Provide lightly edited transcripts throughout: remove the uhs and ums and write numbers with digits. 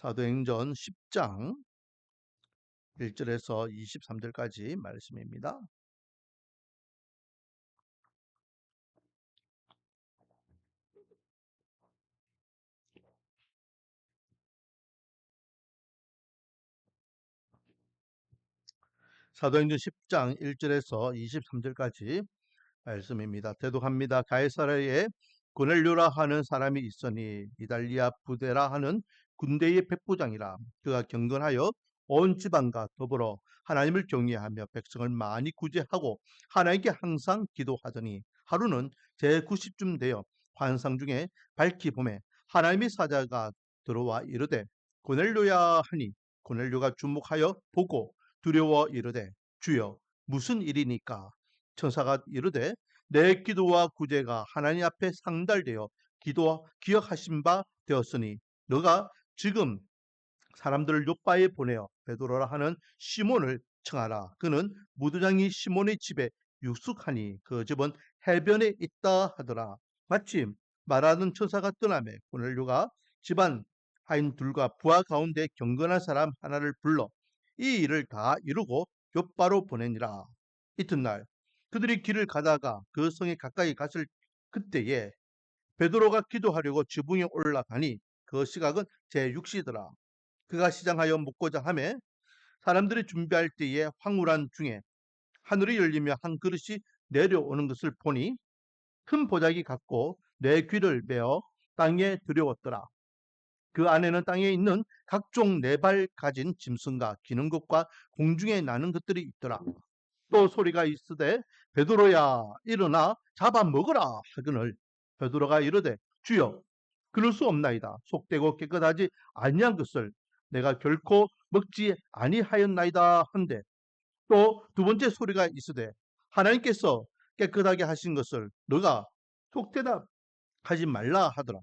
사도행전 10장 1절에서 23절까지 말씀입니다. 사도행전 10장 1절에서 23절까지 말씀입니다. 대독합니다. 가이사랴에 고넬료라 하는 사람이 있으니 이달리아 부데라 하는 군대의 백부장이라. 그가 경건하여 온 지방과 더불어 하나님을 경외하며 백성을 많이 구제하고 하나님께 항상 기도하더니 하루는 제90쯤 되어 환상 중에 밝히 보매 하나님의 사자가 들어와 이르되 고넬료야 하니 고넬료가 주목하여 보고 두려워 이르되 주여 무슨 일이니까. 천사가 이르되 내 기도와 구제가 하나님 앞에 상달되어 기억하신 바 되었으니 너가 지금 사람들을 요바에 보내어 베드로라 하는 시몬을 청하라. 그는 무도장이 시몬의 집에 유숙하니 그 집은 해변에 있다 하더라. 마침 말하는 천사가 떠나매 고넬료가 집안 하인 둘과 부하 가운데 경건한 사람 하나를 불러 이 일을 다 이루고 요바로 보내니라. 이튿날 그들이 길을 가다가 그 성에 가까이 갔을 그때에 베드로가 기도하려고 지붕에 올라가니 그 시각은 제6시더라. 그가 시장하여 묵고자 하매 사람들이 준비할 때에 황홀한 중에 하늘이 열리며 한 그릇이 내려오는 것을 보니 큰 보자기 같고 내 귀를 메어 땅에 들여왔더라. 그 안에는 땅에 있는 각종 네 발 가진 짐승과 기는 것과 공중에 나는 것들이 있더라. 또 소리가 있으되 베드로야 일어나 잡아먹으라 하거늘 베드로가 이르되 주여 그럴 수 없나이다. 속되고 깨끗하지 아니한 것을 내가 결코 먹지 아니하였나이다 한데 또 두 번째 소리가 있으되 하나님께서 깨끗하게 하신 것을 너가 속되다 하지 말라 하더라.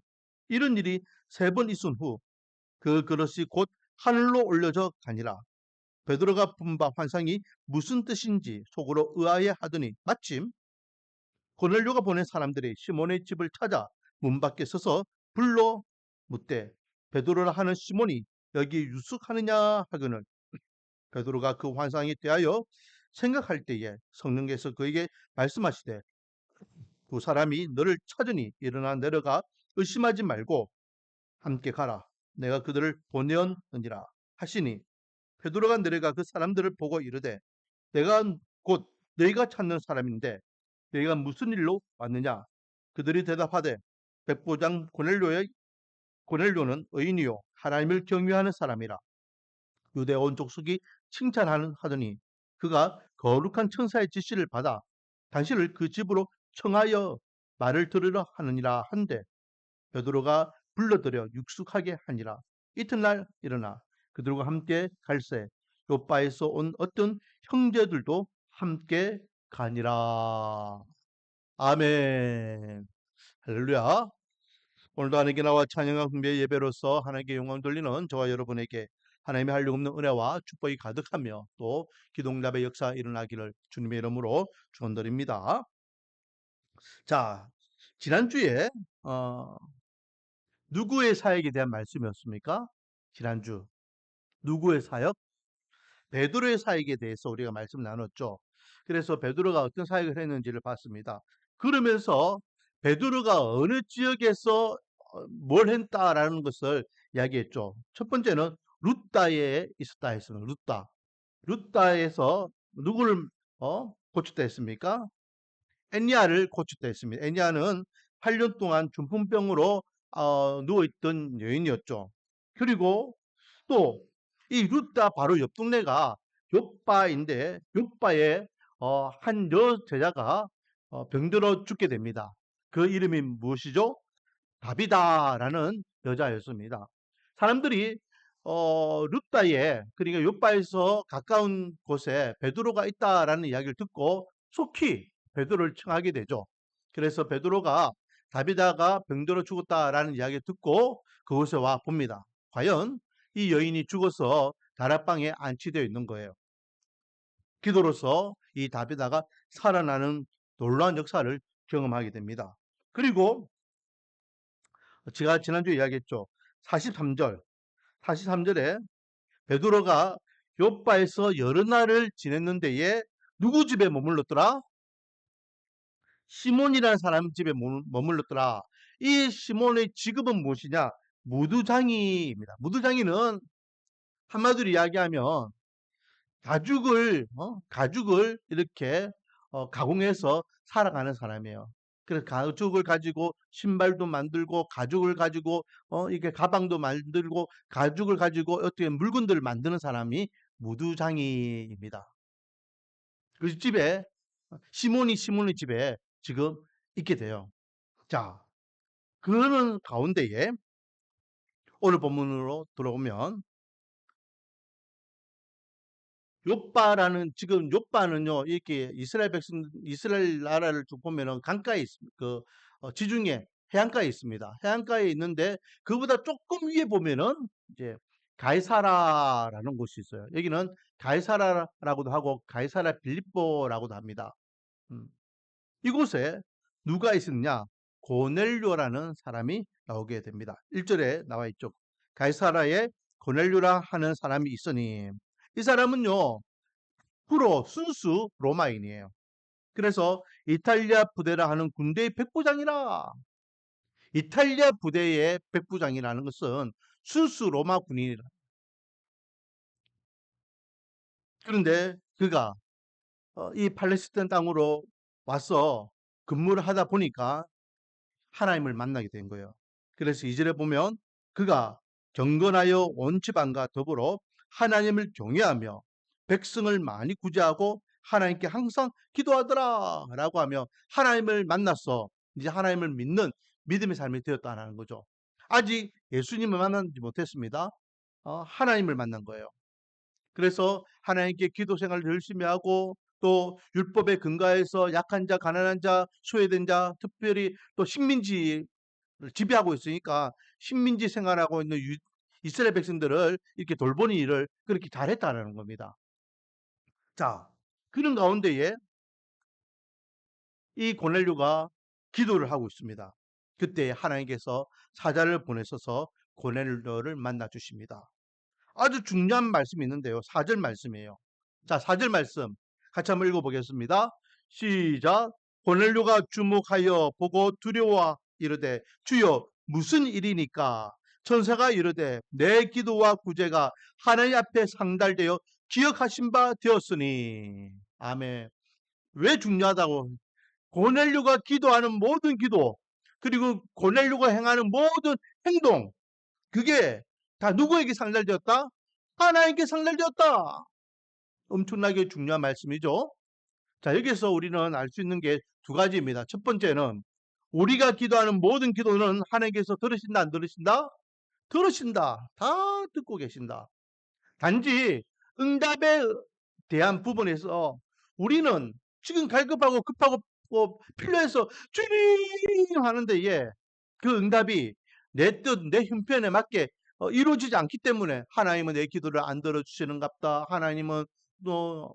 이런 일이 세 번 있은 후 그 그릇이 곧 하늘로 올려져 가니라. 베드로가 본 바 환상이 무슨 뜻인지 속으로 의아해 하더니 마침 고넬료가 보낸 사람들이 시몬의 집을 찾아 문 밖에 서서 불러 묻되 베드로라 하는 시몬이 여기 유숙하느냐 하거늘 베드로가 그 환상에 대하여 생각할 때에 성령께서 그에게 말씀하시되 두 사람이 너를 찾으니 일어나 내려가 의심하지 말고 함께 가라. 내가 그들을 보내었느니라 하시니 베드로가 내려가 그 사람들을 보고 이르되 내가 곧 너희가 찾는 사람인데 너희가 무슨 일로 왔느냐. 그들이 대답하되 백부장 고넬료는 의인이요 하나님을 경외하는 사람이라. 유대 온 족속이 하더니 그가 거룩한 천사의 지시를 받아 당신을 그 집으로 청하여 말을 들으려 하느니라 한데 베드로가 불러들여 육숙하게 하니라. 이튿날 일어나 그들과 함께 갈새 요바에서 온 어떤 형제들도 함께 가니라. 아멘. 할렐루야. 오늘도 하나님께 나와 찬양과 긍배의 예배로서 하나님께 영광 돌리는 저와 여러분에게 하나님의 한량 없는 은혜와 축복이 가득하며 또 기동답의 역사 일어나기를 주님의 이름으로 축원드립니다. 자, 지난주에 누구의 사역에 대한 말씀이었습니까? 지난주 누구의 사역? 베드로의 사역에 대해서 우리가 말씀 나눴죠. 그래서 베드로가 어떤 사역을 했는지를 봤습니다. 그러면서 베드로가 어느 지역에서 뭘 했다라는 것을 이야기했죠. 첫 번째는 루다에 있었다 했습니다. 루다에서 누구를 고쳤다 했습니까? 애니아를 고쳤다 했습니다. 애니아는 8년 동안 중풍병으로 누워있던 여인이었죠. 그리고 또 이 루다 바로 옆 동네가 요바인데 요바에 한 여제자가 병들어 죽게 됩니다. 그 이름이 무엇이죠? 다비다라는 여자였습니다. 사람들이 루다에 그러니까 요바에서 가까운 곳에 베드로가 있다라는 이야기를 듣고 속히 베드로를 청하게 되죠. 그래서 베드로가 다비다가 병들어 죽었다라는 이야기를 듣고 그곳에 와 봅니다. 과연 이 여인이 죽어서 다락방에 안치되어 있는 거예요. 기도로서 이 다비다가 살아나는 놀라운 역사를 경험하게 됩니다. 그리고 제가 지난주에 이야기했죠. 43절 43절에 베드로가 요빠에서 여러 날을 지냈는데에 누구 집에 머물렀더라? 시몬이라는 사람 집에 머물렀더라. 이 시몬의 직업은 무엇이냐? 무두장이입니다. 무두장이는 한마디로 이야기하면 가죽을 이렇게 가공해서 살아가는 사람이에요. 그래서 가죽을 가지고 신발도 만들고 가죽을 가지고 이게 가방도 만들고 가죽을 가지고 어떻게 물건들을 만드는 사람이 무두장이입니다. 그 집에 시몬의 집에 지금 있게 돼요. 자, 그러는 가운데에 오늘 본문으로 들어오면 욥바라는 지금 욥바는요 이렇게 이스라엘 나라를 쭉 보면은 강가에 있습니다. 지중해 해안가에 있습니다. 해안가에 있는데 그보다 조금 위에 보면은 이제 가이사라라는 곳이 있어요. 여기는 가이사라라고도 하고 가이사라 빌립보라고도 합니다. 음. 이곳에 누가 있었냐? 고넬료라는 사람이 나오게 됩니다. 1절에 나와 있죠. 가이사라에 고넬료라 하는 사람이 있으니 이 사람은요 순수 로마인이에요. 그래서 이탈리아 부대라 하는 군대의 백부장이라. 이탈리아 부대의 백부장이라는 것은 순수 로마 군인이라. 그런데 그가 이 팔레스타인 땅으로 와서 근무를 하다 보니까 하나님을 만나게 된 거예요. 그래서 2절에 보면 그가 경건하여 온 집안과 더불어 하나님을 경외하며 백성을 많이 구제하고 하나님께 항상 기도하더라 라고 하며 하나님을 만났어. 이제 하나님을 믿는 믿음의 삶이 되었다는 거죠. 아직 예수님을 만나지 못했습니다. 하나님을 만난 거예요. 그래서 하나님께 기도 생활을 열심히 하고 또 율법에 근거해서 약한 자, 가난한 자, 소외된 자, 특별히 또 식민지를 지배하고 있으니까 식민지 생활하고 있는 이스라엘 백성들을 이렇게 돌보는 일을 그렇게 잘했다는 겁니다. 자, 그런 가운데에 이 고넬료가 기도를 하고 있습니다. 그때 하나님께서 사자를 보내셔서 고넬료를 만나 주십니다. 아주 중요한 말씀이 있는데요. 4절 말씀이에요. 자, 4절 말씀 같이 한번 읽어보겠습니다. 시작. 고넬료가 주목하여 보고 두려워 이르되 주여 무슨 일이니까? 천사가 이르되 내 기도와 구제가 하나님 앞에 상달되어 기억하신 바 되었으니. 아멘. 왜 중요하다고? 고넬료가 기도하는 모든 기도 그리고 고넬료가 행하는 모든 행동 그게 다 누구에게 상달되었다? 하나님께 상달되었다. 엄청나게 중요한 말씀이죠. 자, 여기서 우리는 알 수 있는 게 두 가지입니다. 첫 번째는 우리가 기도하는 모든 기도는 하나님께서 들으신다, 안 들으신다? 들으신다. 다 듣고 계신다. 단지 응답에 대한 부분에서 우리는 지금 갈급하고 급하고 필요해서 주님 하는데 그 응답이 내 뜻, 내 형편에 맞게 이루어지지 않기 때문에 하나님은 내 기도를 안 들어주시는갑다. 하나님은 또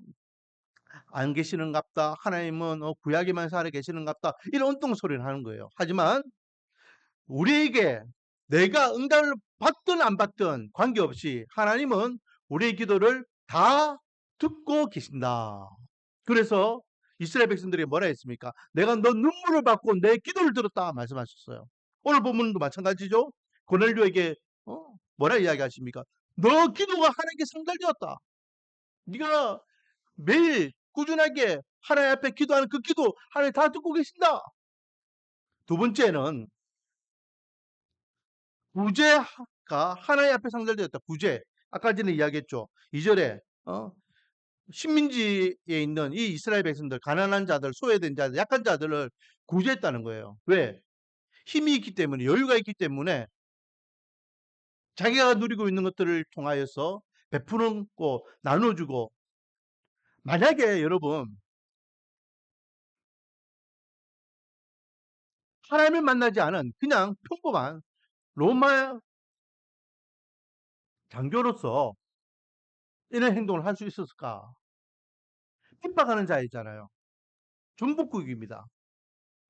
안 계시는갑다. 하나님은 구약에만 살아 계시는갑다. 이런 엉뚱 소리를 하는 거예요. 하지만 우리에게 내가 응답을 받든 안 받든 관계없이 하나님은 우리의 기도를 다 듣고 계신다. 그래서 이스라엘 백성들이 뭐라 했습니까? 내가 너 눈물을 받고 내 기도를 들었다 말씀하셨어요. 오늘 본문도 마찬가지죠. 고넬료에게 뭐라 이야기하십니까? 너 기도가 하나님께 상달되었다. 네가 매일 꾸준하게 하나님 앞에 기도하는 그 기도 하나님 다 듣고 계신다. 두 번째는 구제가 하나님 앞에 상달되었다. 구제. 아까 전에 이야기했죠. 2절에 식민지에 있는 이 이스라엘 백성들, 가난한 자들, 소외된 자들, 약한 자들을 구제했다는 거예요. 왜? 힘이 있기 때문에, 여유가 있기 때문에 자기가 누리고 있는 것들을 통하여서 베푸는고 나눠주고 만약에 여러분 하나님을 만나지 않은 그냥 평범한 로마 장교로서 이런 행동을 할 수 있었을까? 핍박하는 자이잖아요. 전복국입니다.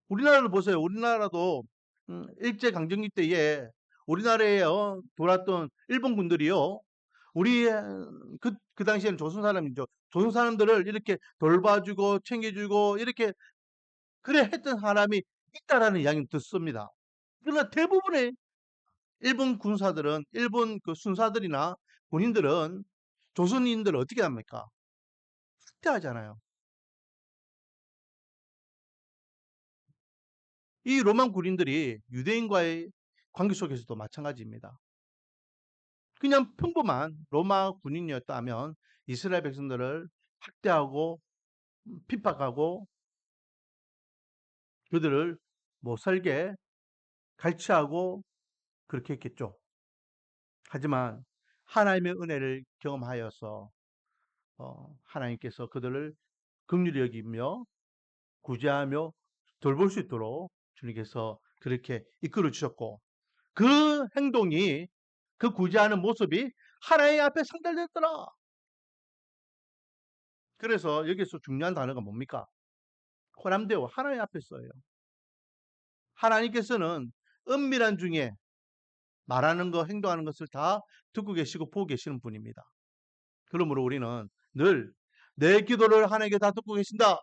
우리나라를 보세요. 우리나라도 일제강점기 때에 우리나라에 돌았던 일본 군들이요. 우리 그 당시에는 조선 사람이죠. 조선 사람들을 이렇게 돌봐주고 챙겨주고 이렇게 그래 했던 사람이 있다라는 이야기를 듣습니다. 그러나 대부분의 일본 군사들은 일본 그 순사들이나 군인들은 조선인들을 어떻게 합니까? 학대하잖아요. 이 로마 군인들이 유대인과의 관계 속에서도 마찬가지입니다. 그냥 평범한 로마 군인이었다면 이스라엘 백성들을 학대하고 핍박하고 그들을 못 살게 갈취하고 그렇게 했겠죠. 하지만 하나님의 은혜를 경험하여서 하나님께서 그들을 긍휼히 여기며 구제하며 돌볼 수 있도록 주님께서 그렇게 이끌어 주셨고 그 행동이 그 구제하는 모습이 하나님 앞에 상달됐더라. 그래서 여기서 중요한 단어가 뭡니까? 호남대오 하나님 앞에 써요. 하나님께서는 은밀한 중에 말하는 거, 행동하는 것을 다 듣고 계시고 보고 계시는 분입니다. 그러므로 우리는 늘 내 기도를 하나님께 다 듣고 계신다.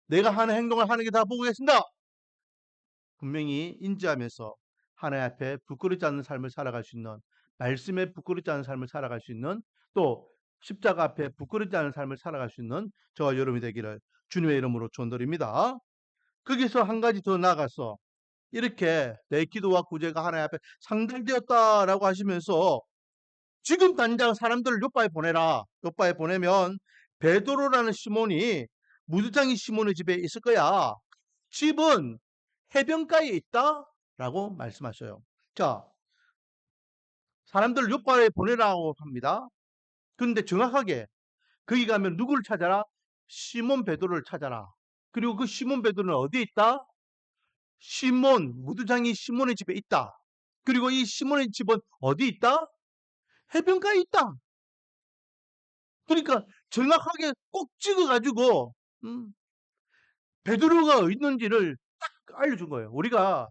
내가 하는 행동을 하나님께 다 보고 계신다. 분명히 인지하면서 하나님 앞에 부끄럽지 않은 삶을 살아갈 수 있는 말씀에 부끄럽지 않은 삶을 살아갈 수 있는 또 십자가 앞에 부끄럽지 않은 삶을 살아갈 수 있는 저와 여러분이 되기를 주님의 이름으로 축원드립니다. 거기서 한 가지 더 나아가서 이렇게 내 기도와 구제가 하나님 앞에 상달되었다라고 하시면서 지금 당장 사람들을 요바에 보내라. 요바에 보내면 베드로라는 시몬이 무두장이 시몬의 집에 있을 거야. 집은 해변가에 있다라고 말씀하셔요. 자, 사람들을 요바에 보내라고 합니다. 그런데 정확하게 거기 가면 누구를 찾아라? 시몬 베드로를 찾아라. 그리고 그 시몬 베드로는 어디에 있다? 시몬, 무두장이 시몬의 집에 있다. 그리고 이 시몬의 집은 어디 있다? 해변가에 있다. 그러니까 정확하게 꼭 찍어가지고 베드로가 있는지를 딱 알려준 거예요. 우리가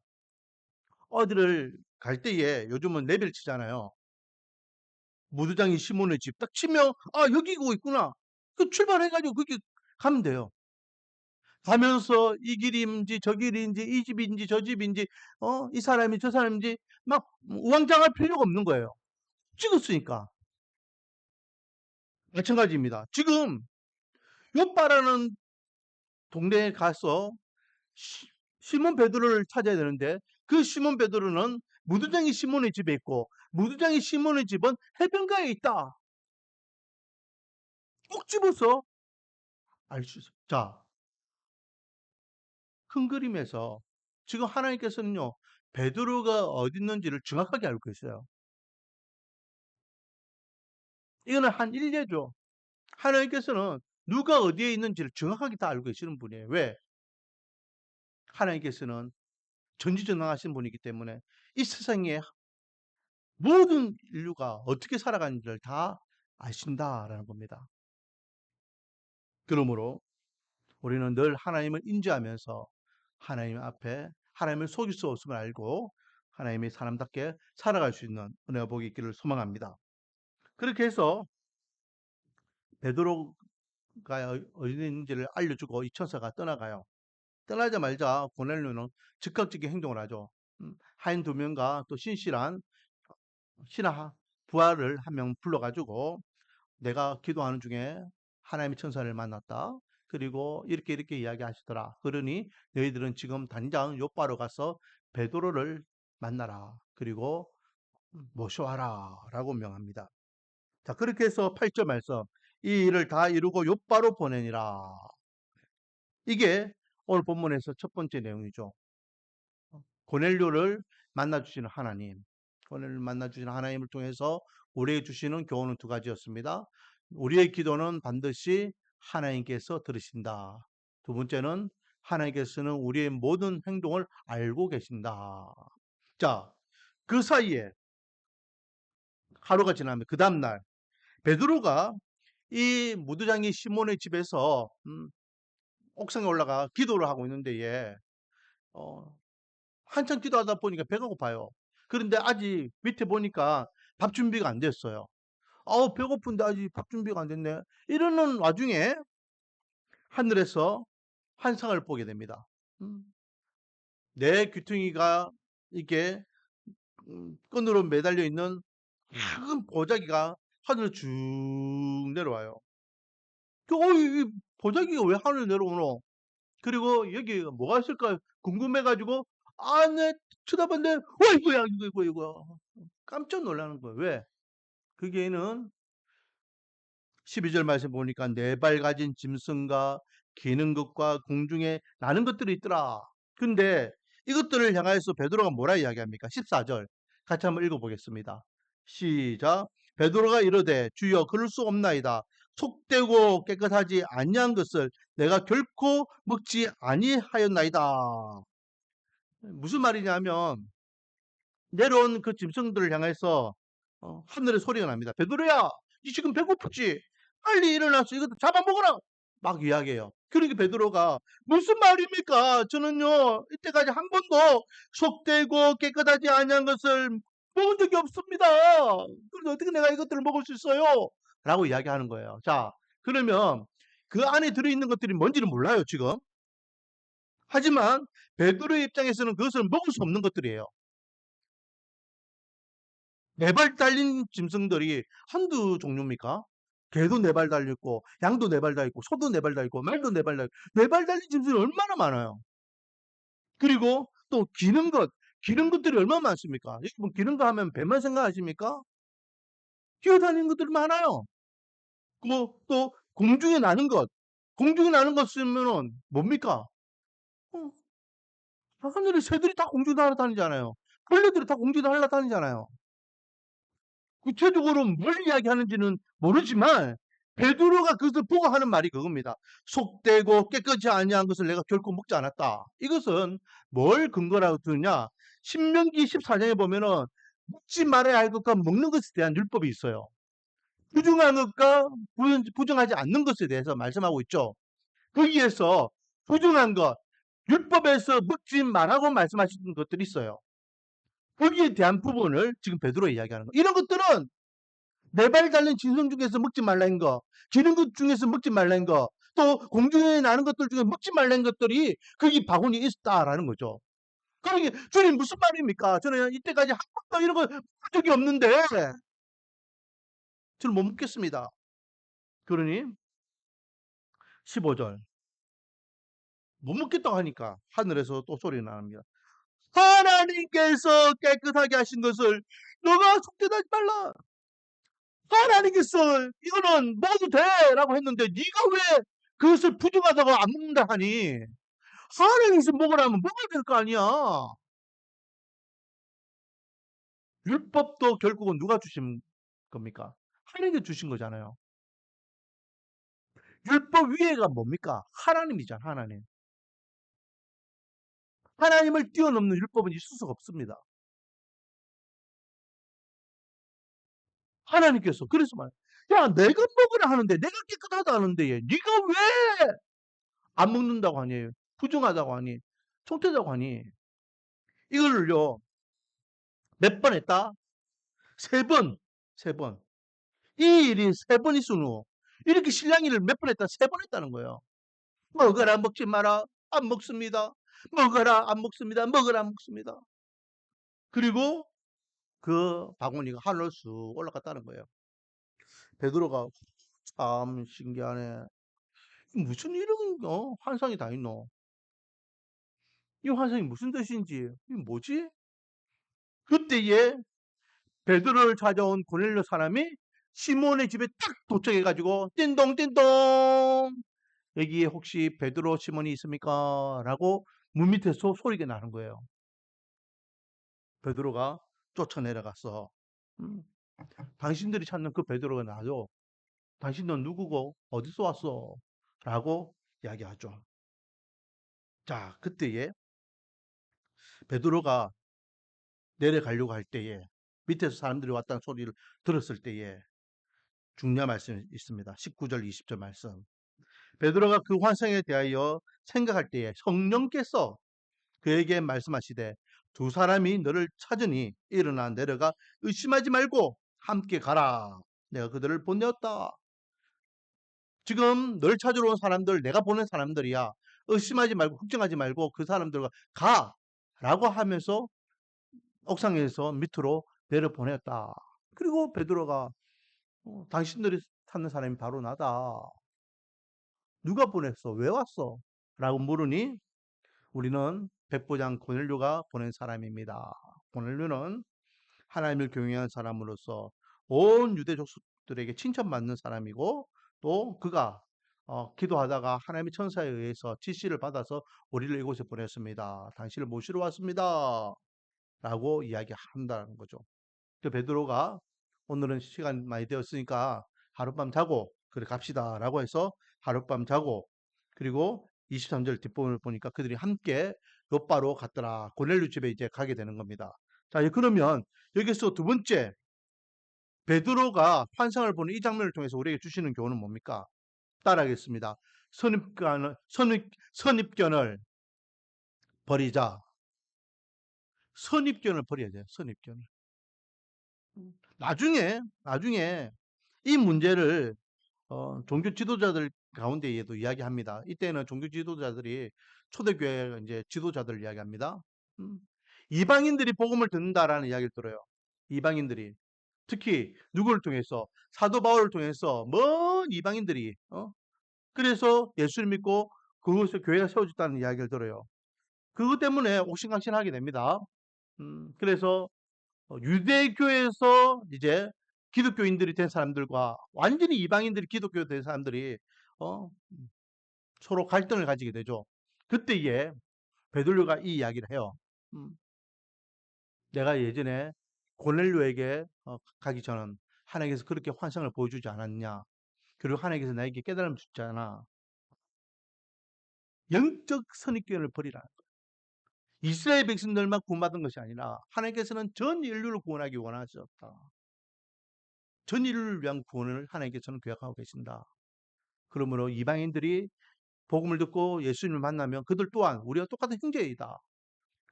어디를 갈 때에 요즘은 내비를 치잖아요. 무두장이 시몬의 집 딱 치면 아 여기고 있구나. 그 출발해가지고 거기 가면 돼요. 가면서 이 길인지 저 길인지 이 집인지 저 집인지 이 사람이 저 사람인지 막 우왕좌왕할 필요가 없는 거예요. 찍었으니까. 마찬가지입니다. 지금 요빠라는 동네에 가서 시몬 베드로를 찾아야 되는데 그 시몬 베드로는 무두장이 시몬의 집에 있고 무두장이 시몬의 집은 해변가에 있다. 꼭 집어서 알 수 있어요. 자, 큰 그림에서 지금 하나님께서는요. 베드로가 어디 있는지를 정확하게 알고 있어요. 이거는 한 일례죠. 하나님께서는 누가 어디에 있는지를 정확하게 다 알고 계시는 분이에요. 왜? 하나님께서는 전지전능하신 분이기 때문에 이 세상에 모든 인류가 어떻게 살아가는지를 다 아신다라는 겁니다. 그러므로 우리는 늘 하나님을 인지하면서 하나님 앞에 하나님을 속일 수 없음을 알고 하나님의 사람답게 살아갈 수 있는 은혜와 복이 있기를 소망합니다. 그렇게 해서 베드로가 어디 있는지를 알려주고 이 천사가 떠나가요. 떠나자마자 고넬료는 즉각적인 행동을 하죠. 하인 두 명과 또 신실한 신하 부하를 한 명 불러가지고 내가 기도하는 중에 하나님의 천사를 만났다. 그리고 이렇게 이렇게 이야기하시더라. 그러니 너희들은 지금 당장 요바로 가서 베드로를 만나라. 그리고 모셔와라. 라고 명합니다. 자, 그렇게 해서 8절 말씀. 이 일을 다 이루고 요바로 보내니라. 이게 오늘 본문에서 첫 번째 내용이죠. 고넬료를 만나주시는 하나님. 고넬료를 만나주시는 하나님을 통해서 우리에게 주시는 교훈은 두 가지였습니다. 우리의 기도는 반드시 하나님께서 들으신다. 두 번째는 하나님께서는 우리의 모든 행동을 알고 계신다. 자, 그 사이에 하루가 지나면 그 다음날 베드로가 이 무두장이 시몬의 집에서 옥상에 올라가 기도를 하고 있는데 한참 기도하다 보니까 배가 고파요. 그런데 아직 밑에 보니까 밥 준비가 안 됐어요. 배고픈데 아직 밥 준비가 안 됐네. 이러는 와중에 하늘에서 환상을 보게 됩니다. 음, 내 귀퉁이가 이게 끈으로 매달려 있는 큰 보자기가 하늘을 쭉 내려와요. 이 보자기가 왜 하늘 내려오노? 그리고 여기 뭐가 있을까 궁금해가지고 안에 쳐다봤는데 이거야. 깜짝 놀라는 거예요. 왜? 그게는 12절 말씀 보니까 네 발 가진 짐승과 기는 것과 공중에 나는 것들이 있더라. 근데 이것들을 향하여서 베드로가 뭐라 이야기합니까? 14절 같이 한번 읽어보겠습니다. 시작. 베드로가 이르되 주여 그럴 수 없나이다. 속되고 깨끗하지 아니한 것을 내가 결코 먹지 아니하였나이다. 무슨 말이냐면 내려온 그 짐승들을 향해서 하늘의 소리가 납니다. 베드로야, 니 지금 배고프지? 빨리 일어나서 이것도 잡아먹어라! 막 이야기해요. 그러니까 베드로가 무슨 말입니까? 저는요 이때까지 한 번도 속되고 깨끗하지 아니한 것을 먹은 적이 없습니다. 그런데 어떻게 내가 이것들을 먹을 수 있어요? 라고 이야기하는 거예요. 자, 그러면 그 안에 들어있는 것들이 뭔지는 몰라요 지금. 하지만 베드로의 입장에서는 그것을 먹을 수 없는 것들이에요. 네 발 달린 짐승들이 한두 종류입니까? 개도 네 발 달려있고 양도 네 발 달려있고 소도 네 발 달려있고 말도 네 발 달려있고 네 발 달린 짐승이 얼마나 많아요. 그리고 또 기는 것들이 얼마나 많습니까? 여러분 기는 거 하면 배만 생각하십니까? 기어다니는 것들이 많아요. 그리고 또 공중에 나는 것 쓰면은 뭡니까? 어, 하늘에 새들이 다 공중에 날아다니잖아요. 벌레들이 다 공중에 날아다니잖아요. 구체적으로 뭘 이야기하는지는 모르지만 베드로가 그것을 보고 하는 말이 그겁니다. 속되고 깨끗이 아니한 것을 내가 결코 먹지 않았다. 이것은 뭘 근거라고 드느냐? 신명기 14장에 보면은 먹지 말아야 할 것과 먹는 것에 대한 율법이 있어요. 부정한 것과 부정하지 않는 것에 대해서 말씀하고 있죠. 거기에서 부정한 것, 율법에서 먹지 말라고 말씀하시는 것들이 있어요. 거기에 대한 부분을 지금 베드로 이야기하는 거예요. 이런 것들은 네 발 달린 짐승 중에서 먹지 말라는 거, 기는 것 중에서 먹지 말라는 거, 또 공중에 나는 것들 중에 먹지 말라는 것들이 거기 바구니에 있다라는 거죠. 그러니 주님 무슨 말입니까? 저는 이때까지 한 번도 이런 거 본 적이 없는데 저는 못 먹겠습니다. 그러니 15절 못 먹겠다고 하니까 하늘에서 또 소리 나옵니다. 하나님께서 깨끗하게 하신 것을 너가 속되다 하지 말라. 하나님께서 이거는 먹어도 돼라고 했는데 네가 왜 그것을 부정하다고 안 먹는다 하니 하나님께서 먹으라면 먹어야 될 거 아니야. 율법도 결국은 누가 주신 겁니까? 하나님이 주신 거잖아요. 율법 위에가 뭡니까? 하나님이잖아, 하나님. 하나님을 뛰어넘는 율법은 있을 수가 없습니다. 하나님께서 그래서 말, 야 내가 먹으라 하는데 내가 깨끗하다 하는데 네가 왜 안 먹는다고 하니? 부정하다고 하니? 속되다고 하니? 이걸요 몇 번 했다? 세 번, 세 번. 이 일이 세 번 있은 후 이렇게 신랑이를 몇 번 했다? 세 번 했다는 거예요. 먹어라 먹지 마라 안 먹습니다. 먹어라 안 먹습니다. 먹어라 안 먹습니다. 그리고 그 바구니가 하늘로 쑥 올라갔다는 거예요. 베드로가 참 신기하네. 무슨 이런 환상이 다 있노? 이 환상이 무슨 뜻인지 이게 뭐지? 그때에 베드로를 찾아온 고넬료 사람이 시몬의 집에 딱 도착해가지고 띵동띵동 여기에 혹시 베드로 시몬이 있습니까? 라고 문 밑에서 소리가 나는 거예요. 베드로가 쫓아내려가서 당신들이 찾는 그 베드로가 나죠. 당신은 누구고 어디서 왔어? 라고 이야기하죠. 자, 그때에 베드로가 내려가려고 할 때에 밑에서 사람들이 왔다는 소리를 들었을 때에 중요한 말씀이 있습니다. 19절 20절 말씀. 베드로가 그 환상에 대하여 생각할 때에 성령께서 그에게 말씀하시되 두 사람이 너를 찾으니 일어나 내려가 의심하지 말고 함께 가라. 내가 그들을 보내었다. 지금 널 찾으러 온 사람들, 내가 보낸 사람들이야. 의심하지 말고 걱정하지 말고 그 사람들과 가. 라고 하면서 옥상에서 밑으로 내려 보냈다. 그리고 베드로가 당신들이 찾는 사람이 바로 나다. 누가 보냈어? 왜 왔어? 라고 물으니 우리는 백부장 고넬료가 보낸 사람입니다. 고넬료는 하나님을 경외한 사람으로서 온 유대 족속들에게 칭찬받는 사람이고 또 그가 기도하다가 하나님의 천사에 의해서 지시를 받아서 우리를 이곳에 보냈습니다. 당신을 모시러 왔습니다. 라고 이야기한다는 거죠. 그 베드로가 오늘은 시간 많이 되었으니까 하룻밤 자고 그래 갑시다 라고 해서 하룻밤 자고 그리고 23절 뒷부분을 보니까 그들이 함께 요바로 갔더라. 고넬료 집에 이제 가게 되는 겁니다. 자, 그러면 여기서 두 번째 베드로가 환상을 보는 이 장면을 통해서 우리에게 주시는 교훈은 뭡니까? 따라하겠습니다. 선입견을 버리자. 선입견을 버려야 돼요. 선입견을. 나중에 이 문제를 종교 지도자들 가운데에도 이야기합니다. 이때는 종교 지도자들이 초대교회 이제 지도자들을 이야기합니다. 음, 이방인들이 복음을 듣는다라는 이야기를 들어요. 이방인들이 특히 누구를 통해서 사도 바울을 통해서 먼 이방인들이 그래서 예수를 믿고 그곳에 교회가 세워졌다는 이야기를 들어요. 그것 때문에 옥신각신하게 됩니다. 그래서 유대교에서 이제 기독교인들이 된 사람들과 완전히 이방인들이 기독교 된 사람들이 어, 서로 갈등을 가지게 되죠. 그때에 베드로가 이 이야기를 해요. 음, 내가 예전에 고넬료에게 가기 전 하나님께서 그렇게 환상을 보여주지 않았냐. 그리고 하나님께서 나에게 깨달음을 줬잖아. 영적 선입견을 버리라. 이스라엘 백성들만 구원받은 것이 아니라 하나님께서는 전 인류를 구원하기 원하셨다. 전 인류를 위한 구원을 하나님께서는 계획하고 계신다. 그러므로 이방인들이 복음을 듣고 예수님을 만나면 그들 또한 우리와 똑같은 형제이다.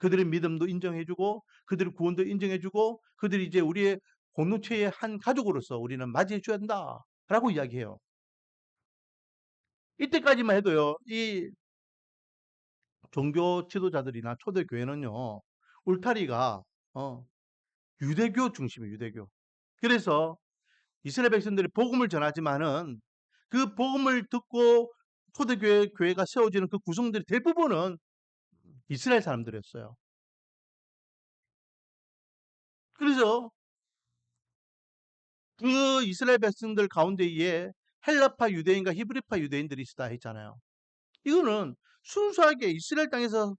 그들의 믿음도 인정해주고 그들의 구원도 인정해주고 그들이 이제 우리의 공동체의 한 가족으로서 우리는 맞이해 줘야 된다. 라고 이야기해요. 이때까지만 해도요. 이 종교 지도자들이나 초대교회는요. 울타리가 유대교 중심이에요. 유대교. 그래서 이스라엘 백성들이 복음을 전하지만은 그 복음을 듣고 초대교회가 세워지는 그 구성들이 대부분은 이스라엘 사람들이었어요. 그래서 그 이스라엘 백성들 가운데에 헬라파 유대인과 히브리파 유대인들이 있다 했잖아요. 이거는 순수하게 이스라엘 땅에서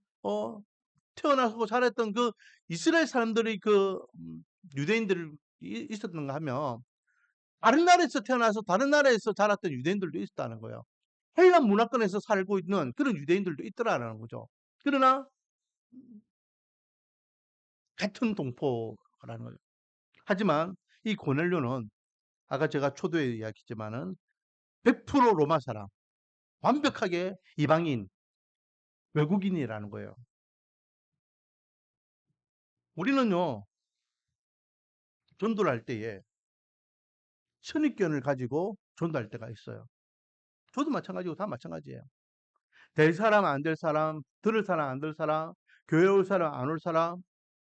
태어나고 자랐던 그 이스라엘 사람들의 그 유대인들이 있었던가 하면 다른 나라에서 태어나서 다른 나라에서 자랐던 유대인들도 있었다는 거예요. 헬라 문화권에서 살고 있는 그런 유대인들도 있더라라는 거죠. 그러나 같은 동포라는 거죠. 하지만 이 고넬료는 아까 제가 초도에 이야기했지만은 100% 로마 사람, 완벽하게 이방인, 외국인이라는 거예요. 우리는요, 전도를 할 때에 선입견을 가지고 전도할 때가 있어요. 저도 마찬가지고 다 마찬가지예요. 될 사람, 안 될 사람, 들을 사람, 안 들을 사람, 교회 올 사람, 안 올 사람,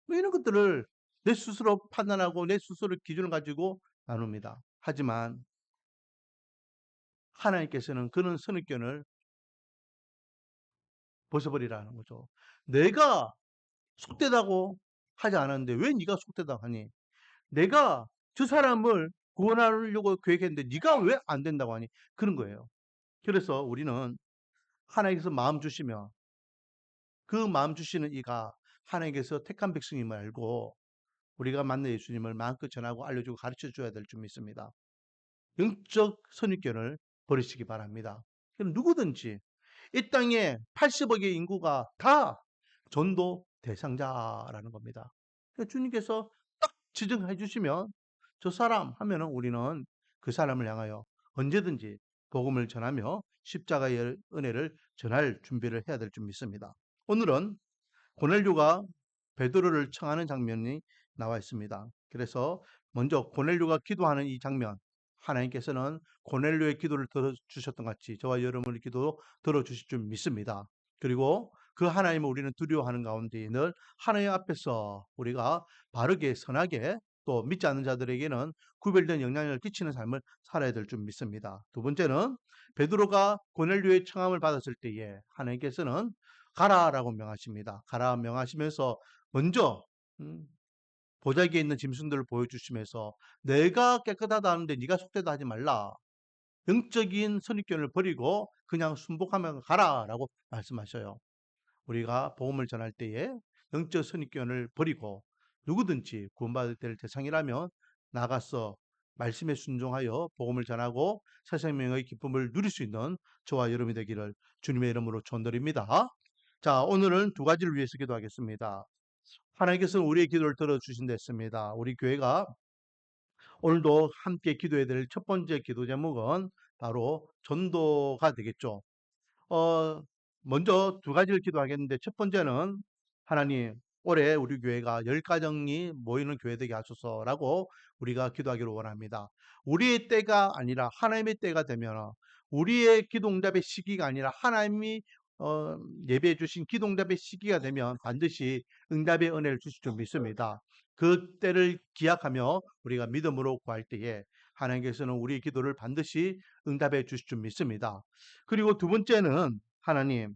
뭐 이런 것들을 내 스스로 판단하고 내 스스로 기준을 가지고 나눕니다. 하지만 하나님께서는 그런 선입견을 벗어버리라는 거죠. 내가 속되다고 하지 않았는데 왜 네가 속되다고 하니? 내가 저 사람을 구원하려고 계획했는데 네가 왜 안 된다고 하니? 그런 거예요. 그래서 우리는 하나님께서 마음 주시면 그 마음 주시는 이가 하나님께서 택한 백성임을 알고 우리가 만난 예수님을 마음껏 전하고 알려주고 가르쳐 줘야 될 줄 믿습니다. 영적 선입견을 버리시기 바랍니다. 그럼 누구든지 이 땅에 80억의 인구가 다 전도 대상자라는 겁니다. 그러니까 주님께서 딱 지정해 주시면 저 사람 하면은 우리는 그 사람을 향하여 언제든지 복음을 전하며 십자가의 은혜를 전할 준비를 해야 될 줄 믿습니다. 오늘은 고넬료가 베드로를 청하는 장면이 나와 있습니다. 그래서 먼저 고넬료가 기도하는 이 장면, 하나님께서는 고넬료의 기도를 들어주셨던 것 같이 저와 여러분의 기도 들어주실 줄 믿습니다. 그리고 그 하나님을 우리는 두려워하는 가운데 늘 하나님 앞에서 우리가 바르게 선하게 또 믿지 않는 자들에게는 구별된 영향력을 끼치는 삶을 살아야 될 줄 믿습니다. 두 번째는 베드로가 고넬료의 청함을 받았을 때에 하나님께서는 가라라고 명하십니다. 가라 명하시면서 먼저 보자기에 있는 짐승들을 보여주시면서 내가 깨끗하다 하는데 네가 속되다 하지 말라. 영적인 선입견을 버리고 그냥 순복하면 가라라고 말씀하셔요. 우리가 복음을 전할 때에 영적 선입견을 버리고 누구든지 구원받을 될 대상이라면 나가서 말씀에 순종하여 복음을 전하고 새 생명의 기쁨을 누릴 수 있는 저와 여러분이 되기를 주님의 이름으로 축원드립니다. 자, 오늘은 두 가지를 위해서 기도하겠습니다. 하나님께서는 우리의 기도를 들어주신다 했습니다. 우리 교회가 오늘도 함께 기도해야 될 첫 번째 기도 제목은 바로 전도가 되겠죠. 어, 먼저 두 가지를 기도하겠는데 첫 번째는 하나님 올해 우리 교회가 10가정이 모이는 교회 되게 하소서라고 우리가 기도하기를 원합니다. 우리의 때가 아니라 하나님의 때가 되면 우리의 기도응답의 시기가 아니라 하나님이 예배해 주신 기도응답의 시기가 되면 반드시 응답의 은혜를 주실 줄 믿습니다. 그 때를 기약하며 우리가 믿음으로 구할 때에 하나님께서는 우리의 기도를 반드시 응답해 주실 줄 믿습니다. 그리고 두 번째는 하나님,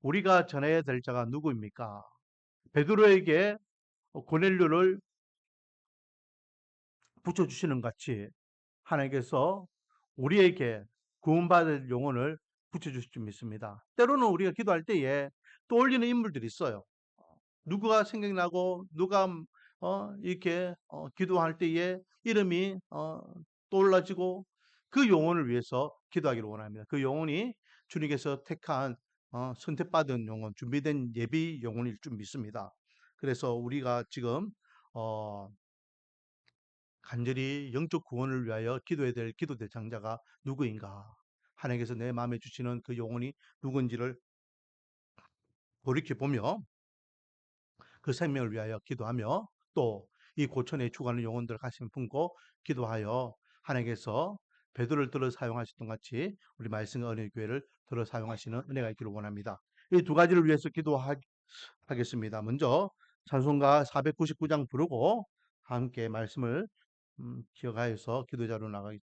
우리가 전해야 될 자가 누구입니까? 베드로에게 고넬료를 붙여주시는 같이 하나님께서 우리에게 구원받을 영혼을 붙여주실 줄 믿습니다. 때로는 우리가 기도할 때에 떠올리는 인물들이 있어요. 누구가 생각나고 누가 이렇게 기도할 때에 이름이 떠올라지고 그 영혼을 위해서 기도하기를 원합니다. 그 영혼이 주님께서 택한 선택받은 영혼, 준비된 예비 영혼일 줄 믿습니다. 그래서 우리가 지금 어, 간절히 영적 구원을 위하여 기도해야 될 기도 대상자가 누구인가? 하나님께서 내 마음에 주시는 그 영혼이 누군지를 돌이켜보며 그 생명을 위하여 기도하며 또 이 고천에 죽어가는 영혼들 가슴 품고 기도하여 하나님께서 베드로를 들어 사용하셨던 같이 우리 말씀의 은혜 교회를 들어 사용하시는 은혜가 있기를 원합니다. 이 두 가지를 위해서 기도하겠습니다. 먼저 찬송가 499장 부르고 함께 말씀을 기억하여서 기도 자로 나가겠습니다.